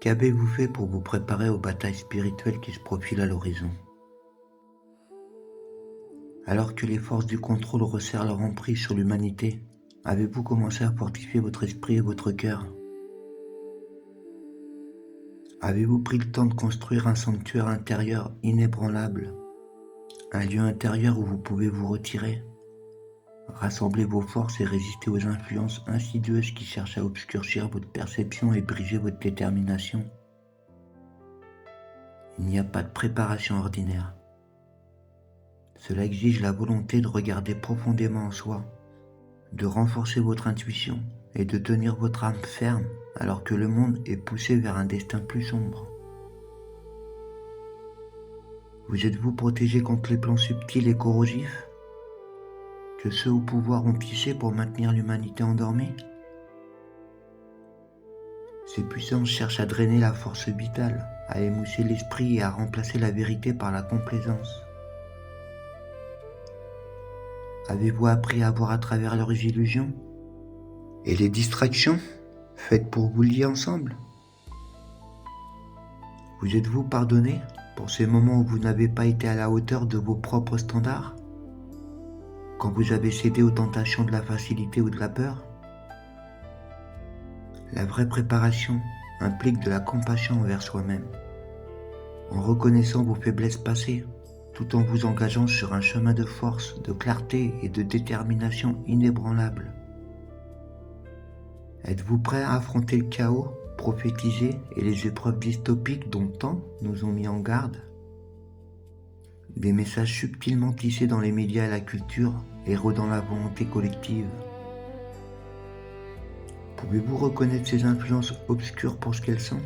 Qu'avez-vous fait pour vous préparer aux batailles spirituelles qui se profilent à l'horizon? Alors que les forces du contrôle resserrent leur emprise sur l'humanité, avez-vous commencé à fortifier votre esprit et votre cœur? Avez-vous pris le temps de construire un sanctuaire intérieur inébranlable, un lieu intérieur où vous pouvez vous retirer, rassembler vos forces et résister aux influences insidieuses qui cherchent à obscurcir votre perception et briser votre détermination? Il n'y a pas de préparation ordinaire. Cela exige la volonté de regarder profondément en soi, de renforcer votre intuition et de tenir votre âme ferme alors que le monde est poussé vers un destin plus sombre. Vous êtes-vous protégé contre les plans subtils et corrosifs que ceux au pouvoir ont tissés pour maintenir l'humanité endormie? Ces puissances cherchent à drainer la force vitale, à émousser l'esprit et à remplacer la vérité par la complaisance. Avez-vous appris à voir à travers leurs illusions et les distractions faites pour vous lier ensemble? Vous êtes-vous pardonné pour ces moments où vous n'avez pas été à la hauteur de vos propres standards? Quand vous avez cédé aux tentations de la facilité ou de la peur? La vraie préparation implique de la compassion envers soi-même, en reconnaissant vos faiblesses passées, tout en vous engageant sur un chemin de force, de clarté et de détermination inébranlable. Êtes-vous prêt à affronter le chaos prophétisé et les épreuves dystopiques dont tant nous ont mis en garde? Des messages subtilement tissés dans les médias et la culture, érodant la volonté collective. Pouvez-vous reconnaître ces influences obscures pour ce qu'elles sont?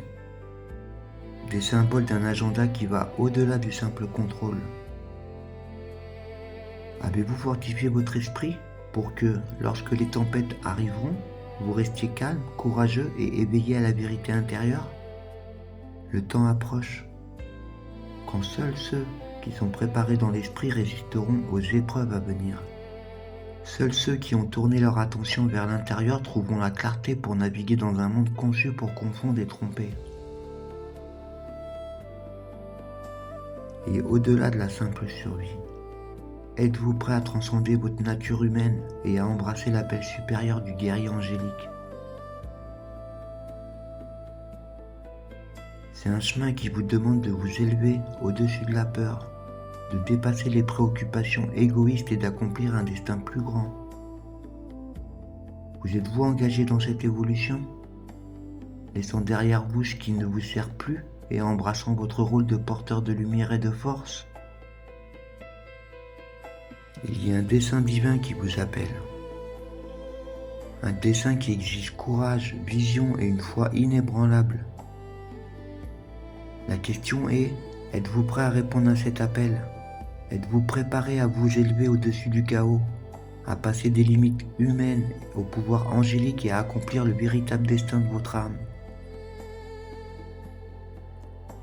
Des symboles d'un agenda qui va au-delà du simple contrôle. Avez-vous fortifié votre esprit pour que, lorsque les tempêtes arriveront, vous restiez calme, courageux et éveillé à la vérité intérieure? Le temps approche, quand seuls ceux qui sont préparés dans l'esprit résisteront aux épreuves à venir. Seuls ceux qui ont tourné leur attention vers l'intérieur trouveront la clarté pour naviguer dans un monde conçu pour confondre et tromper. Et au-delà de la simple survie, êtes-vous prêt à transcender votre nature humaine et à embrasser l'appel supérieur du guerrier angélique? C'est un chemin qui vous demande de vous élever au-dessus de la peur, de dépasser les préoccupations égoïstes et d'accomplir un destin plus grand. Vous êtes-vous engagé dans cette évolution, laissant derrière vous ce qui ne vous sert plus et embrassant votre rôle de porteur de lumière et de force? Il y a un dessein divin qui vous appelle. Un dessein qui exige courage, vision et une foi inébranlable. La question est, êtes-vous prêt à répondre à cet appel? Êtes-vous préparé à vous élever au-dessus du chaos, à passer des limites humaines au pouvoir angélique et à accomplir le véritable destin de votre âme?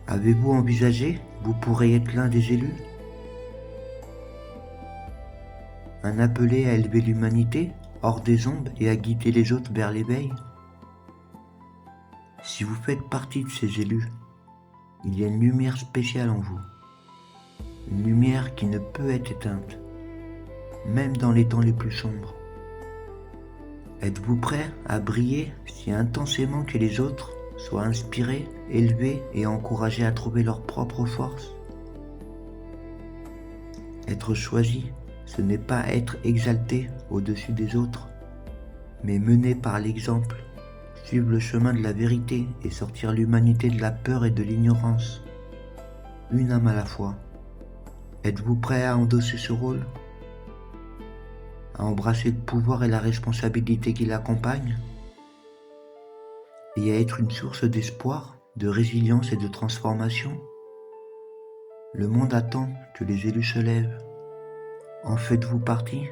Avez-vous envisagé que vous pourrez être l'un des élus? Un appelé à élever l'humanité hors des ombres et à guider les autres vers l'éveil? Si vous faites partie de ces élus, il y a une lumière spéciale en vous. Une lumière qui ne peut être éteinte, même dans les temps les plus sombres. Êtes-vous prêt à briller si intensément que les autres soient inspirés, élevés et encouragés à trouver leur propre force? Être choisi, ce n'est pas être exalté au-dessus des autres, mais mené par l'exemple, suivre le chemin de la vérité et sortir l'humanité de la peur et de l'ignorance. Une âme à la fois. Êtes-vous prêt à endosser ce rôle? À embrasser le pouvoir et la responsabilité qui l'accompagnent? Et à être une source d'espoir, de résilience et de transformation? Le monde attend que les élus se lèvent. En faites-vous partie?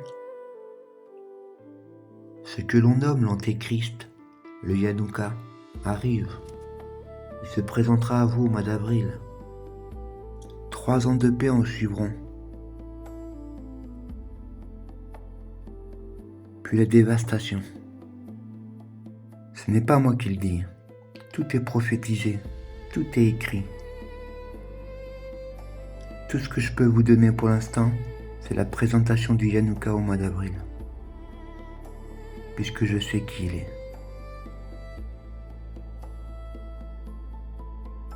Ce que l'on nomme l'Antéchrist, le Yanouka, arrive. Il se présentera à vous au mois d'avril. 3 ans de paix en suivront. Puis la dévastation. Ce n'est pas moi qui le dis, tout est prophétisé. Tout est écrit. Tout ce que je peux vous donner pour l'instant, c'est la présentation du Yanuka au mois d'avril. Puisque je sais qui il est.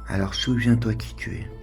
Alors souviens-toi qui tu es.